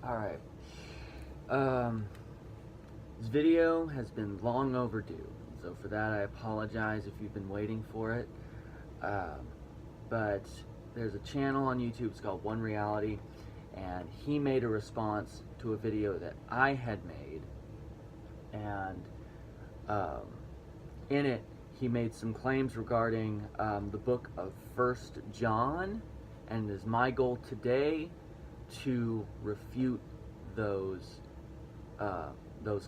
Alright. This video has been long overdue, so for that I apologize if you've been waiting for it. But there's a channel on YouTube, it's called One Reality, and he made a response to a video that I had made, and in it he made some claims regarding the book of 1 John, and it is my goal today to refute those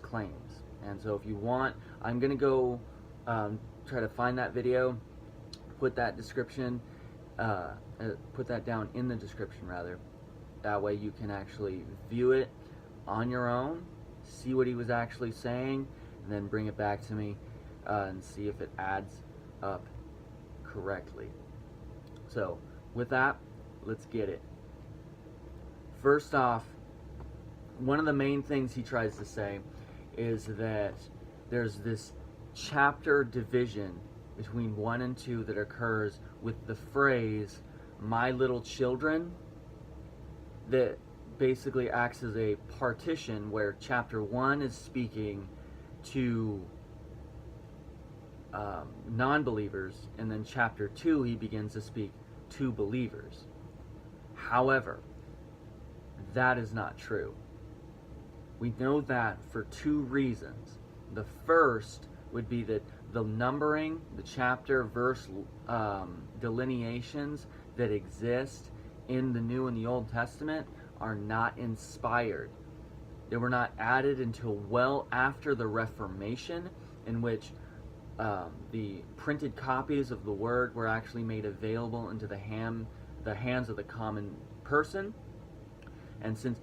claims. And so if you want, I'm gonna go try to find that video, put that down in the description rather. That way you can actually view it on your own, see what he was actually saying, and then bring it back to me and see if it adds up correctly. So with that, let's get it. First off, one of the main things he tries to say is that there's this chapter division between 1 and 2 that occurs with the phrase, "my little children," that basically acts as a partition where chapter 1 is speaking to non-believers, and then chapter 2 he begins to speak to believers. However, that is not true. We know that for 2 reasons. The first would be that the numbering, the chapter, verse delineations that exist in the New and the Old Testament are not inspired. They were not added until well after the Reformation, in which the printed copies of the Word were actually made available into the hands of the common person. And since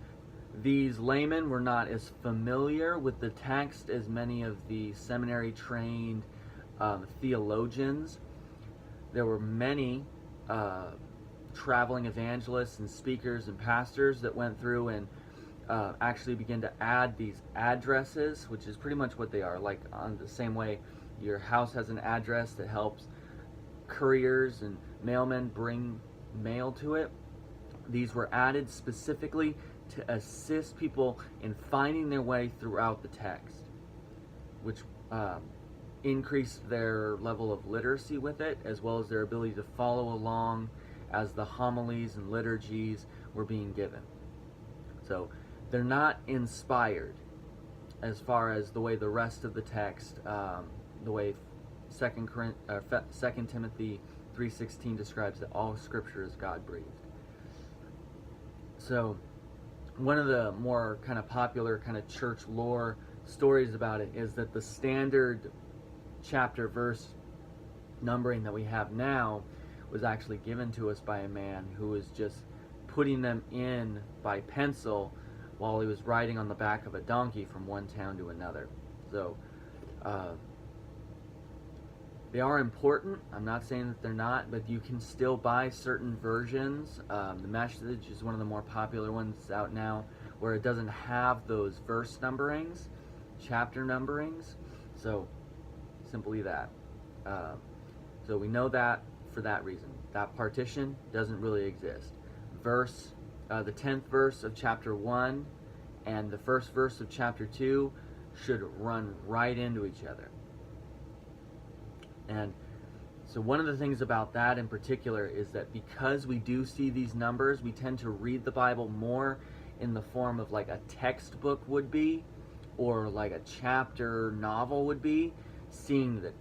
these laymen were not as familiar with the text as many of the seminary-trained theologians, there were many traveling evangelists and speakers and pastors that went through and actually began to add these addresses, which is pretty much what they are, like on the same way your house has an address that helps couriers and mailmen bring mail to it. These were added specifically to assist people in finding their way throughout the text, which increased their level of literacy with it, as well as their ability to follow along as the homilies and liturgies were being given. So they're not inspired as far as the way the rest of the text, the way 2 Timothy 3:16 describes that all Scripture is God-breathed. So one of the more kind of popular kind of church lore stories about it is that the standard chapter verse numbering that we have now was actually given to us by a man who was just putting them in by pencil while he was riding on the back of a donkey from one town to another. So they are important. I'm not saying that they're not, but you can still buy certain versions. The Message is one of the more popular ones out now, where it doesn't have those verse numberings, chapter numberings. So simply that. So we know that for that reason. That partition doesn't really exist. The 10th verse of chapter 1 and the first verse of chapter 2 should run right into each other. And so one of the things about that in particular is that because we do see these numbers, we tend to read the Bible more in the form of like a textbook would be, or like a chapter novel would be, seeing that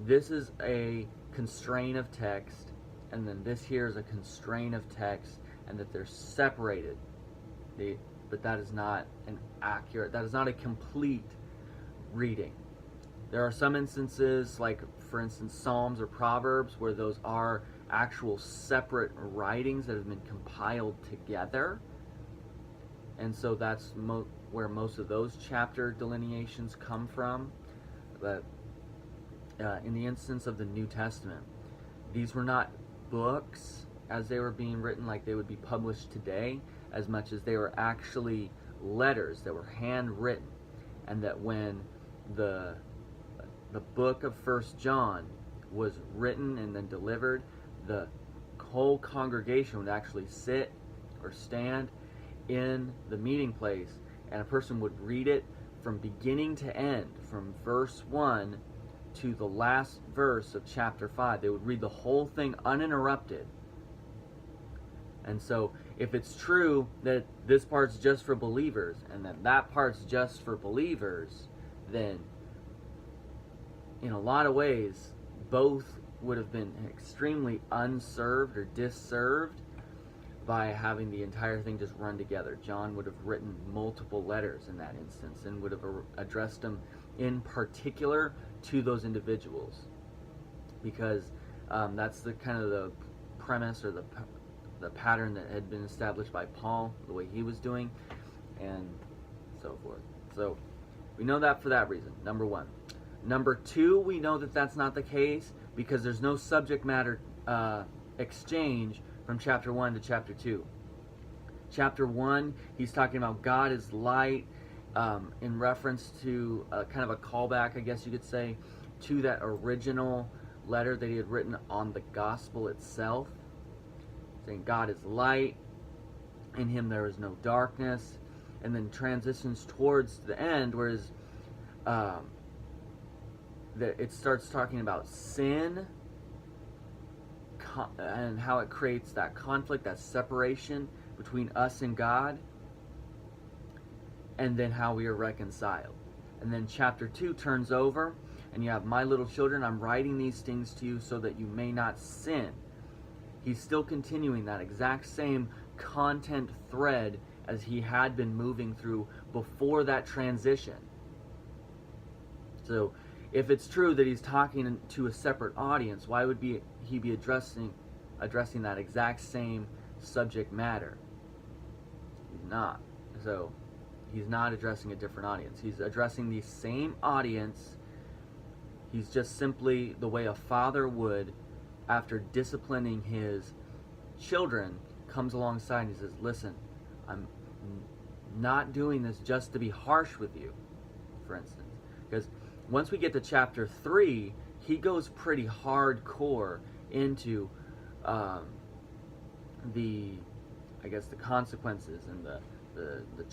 this is a constraint of text, and then this here is a constraint of text, and that they're separated. But that is not that is not a complete reading. There are some instances, like for instance Psalms or Proverbs, where those are actual separate writings that have been compiled together, and so that's where most of those chapter delineations come from. But in the instance of the New Testament, these were not books as they were being written like they would be published today, as much as they were actually letters that were handwritten, and that when the book of 1 John was written and then delivered, the whole congregation would actually sit or stand in the meeting place, and a person would read it from beginning to end, from verse 1 to the last verse of chapter 5. They would read the whole thing uninterrupted. And so if it's true that this part's just for believers and that part's just for believers, then in a lot of ways both would have been extremely unserved or disserved by having the entire thing just run together. John would have written multiple letters in that instance and would have addressed them in particular to those individuals, because that's the kind of the premise or the pattern that had been established by Paul, the way he was doing, and so forth. So we know that for that reason, number one. Number two, we know that that's not the case because there's no subject matter exchange from chapter 1 to chapter 2. Chapter 1, he's talking about God is light, in reference to kind of a callback, I guess you could say, to that original letter that he had written on the gospel itself, saying God is light, in him there is no darkness, and then transitions towards the end, whereas it starts talking about sin and how it creates that conflict, that separation between us and God, and then how we are reconciled. And then chapter 2 turns over, and you have, my little children, I'm writing these things to you so that you may not sin. He's still continuing that exact same content thread as he had been moving through before that transition. So if it's true that he's talking to a separate audience, why would he be addressing that exact same subject matter? He's not. So he's not addressing a different audience. He's addressing the same audience. He's just simply, the way a father would, after disciplining his children, comes alongside and he says, listen, I'm not doing this just to be harsh with you, for instance. Because once we get to chapter 3, he goes pretty hardcore into the consequences and the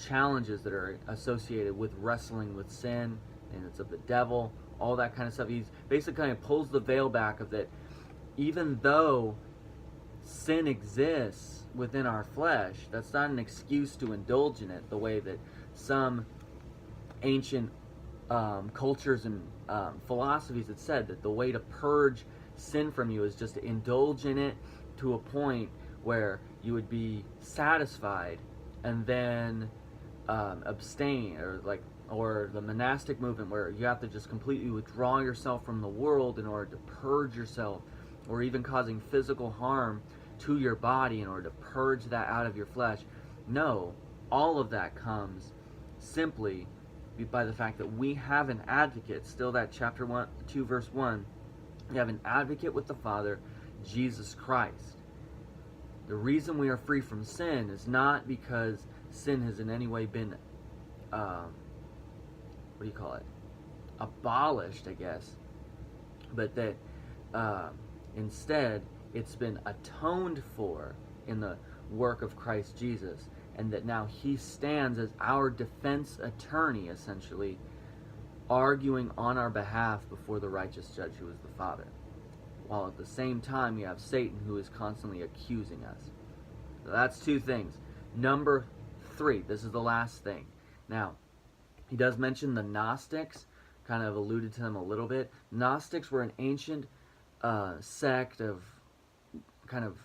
challenges that are associated with wrestling with sin, and it's of the devil, all that kind of stuff. He's basically kind of pulls the veil back of that. Even though sin exists within our flesh, that's not an excuse to indulge in it the way that some ancient cultures and philosophies had said, that the way to purge sin from you is just to indulge in it to a point where you would be satisfied and then abstain, or the monastic movement where you have to just completely withdraw yourself from the world in order to purge yourself, or even causing physical harm to your body in order to purge that out of your flesh. No, all of that comes simply by the fact that we have an advocate. Still that chapter 2 verse 1, we have an advocate with the Father, Jesus Christ. The reason we are free from sin is not because sin has in any way been abolished, I guess, but that instead it's been atoned for in the work of Christ Jesus, and that now he stands as our defense attorney, essentially, arguing on our behalf before the righteous judge, who is the Father. While at the same time you have Satan, who is constantly accusing us. So that's two things. Number 3, this is the last thing. Now, he does mention the Gnostics, kind of alluded to them a little bit. Gnostics were an ancient sect of kind of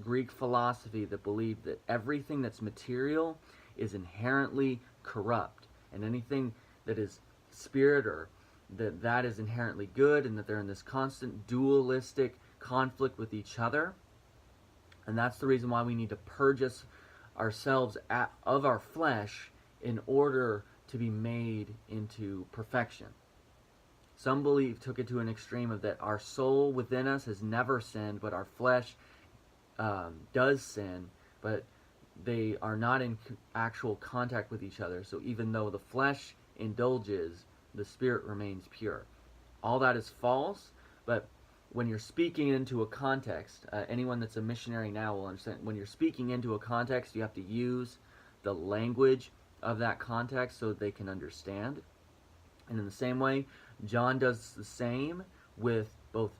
Greek philosophy that believed that everything that's material is inherently corrupt, and anything that is spirit, or that is inherently good, and that they're in this constant dualistic conflict with each other. And that's the reason why we need to purge ourselves of our flesh in order to be made into perfection. Some took it to an extreme of that our soul within us has never sinned, but our flesh does sin, but they are not in actual contact with each other. So even though the flesh indulges, the spirit remains pure. All that is false, but when you're speaking into a context, anyone that's a missionary now will understand, when you're speaking into a context, you have to use the language of that context so they can understand. And in the same way, John does the same with both.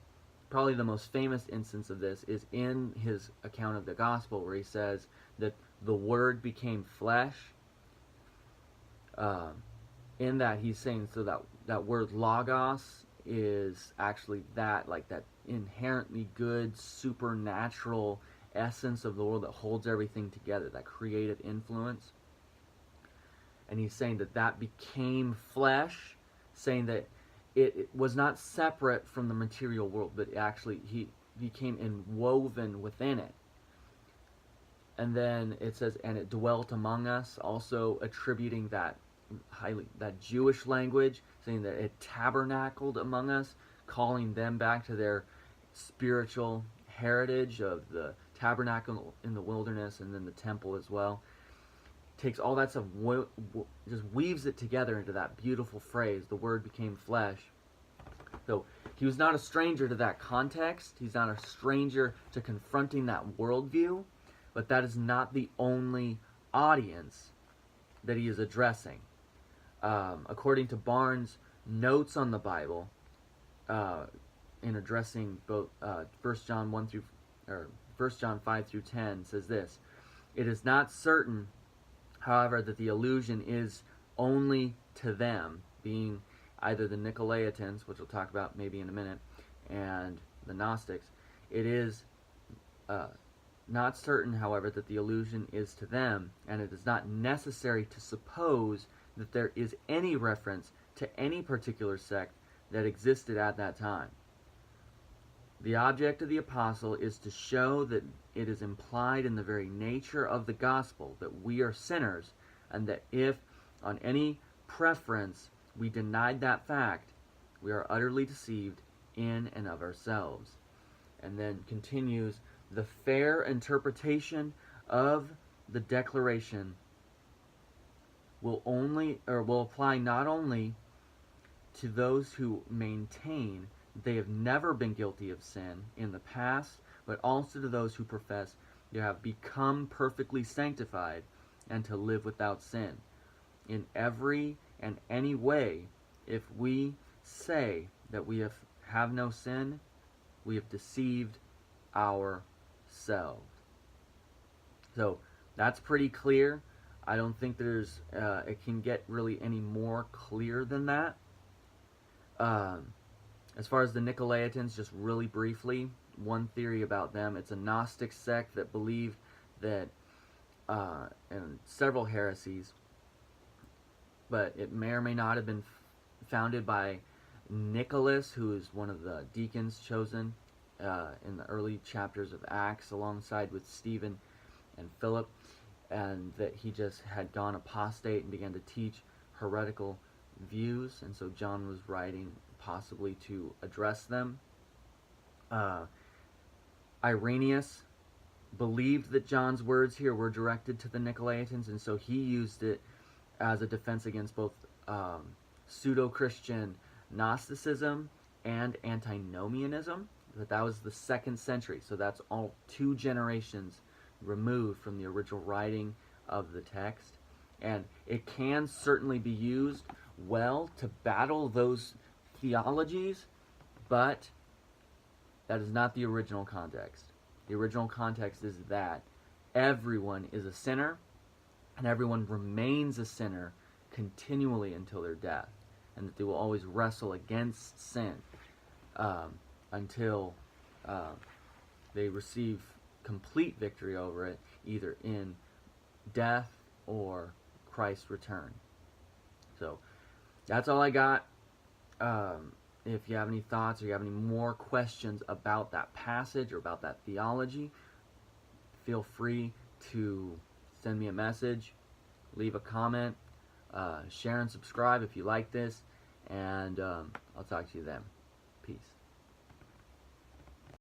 Probably the most famous instance of this is in his account of the gospel, where he says that the Word became flesh. In that, he's saying, so that word logos is actually that, like that inherently good, supernatural essence of the world that holds everything together, that creative influence. And he's saying that became flesh, saying that it was not separate from the material world, but actually he became inwoven within it. And then it says, and it dwelt among us, also attributing that Jewish language, saying that it tabernacled among us, calling them back to their spiritual heritage of the tabernacle in the wilderness and then the temple as well. Takes all that stuff, just weaves it together into that beautiful phrase, the Word became flesh. So he was not a stranger to that context. He's not a stranger to confronting that worldview, but that is not the only audience that he is addressing. According to Barnes' notes on the Bible, in addressing both 1 John 5 through 10, says this: "It is not certain, however, that the allusion is only to them," being either the Nicolaitans, which we'll talk about maybe in a minute, and the Gnostics. It is not certain, however, that the allusion is to them, and it is not necessary to suppose that there is any reference to any particular sect that existed at that time. The object of the apostle is to show that it is implied in the very nature of the gospel that we are sinners, and that if, on any preference, we denied that fact, we are utterly deceived in and of ourselves. And then continues, the fair interpretation of the declaration will apply not only to those who maintain they have never been guilty of sin in the past, but also to those who profess they have become perfectly sanctified and to live without sin. In every and any way, if we say that we have no sin, we have deceived ourselves. So that's pretty clear. I don't think it can get really any more clear than that. As far as the Nicolaitans, just really briefly, one theory about them, it's a Gnostic sect that believed that, and several heresies, but it may or may not have been founded by Nicholas, who is one of the deacons chosen in the early chapters of Acts, alongside with Stephen and Philip, and that he just had gone apostate and began to teach heretical views, and so John was writing possibly to address them. Irenaeus believed that John's words here were directed to the Nicolaitans, and so he used it as a defense against both pseudo-Christian Gnosticism and antinomianism. That was the 2nd century, so that's all 2 generations removed from the original writing of the text. And it can certainly be used well to battle those theologies, but that is not the original context. The original context is that everyone is a sinner, and everyone remains a sinner continually until their death, and that they will always wrestle against sin until they receive complete victory over it, either in death or Christ's return. So that's all I got. If you have any thoughts or you have any more questions about that passage or about that theology, feel free to send me a message, leave a comment, share and subscribe if you like this, and I'll talk to you then. Peace.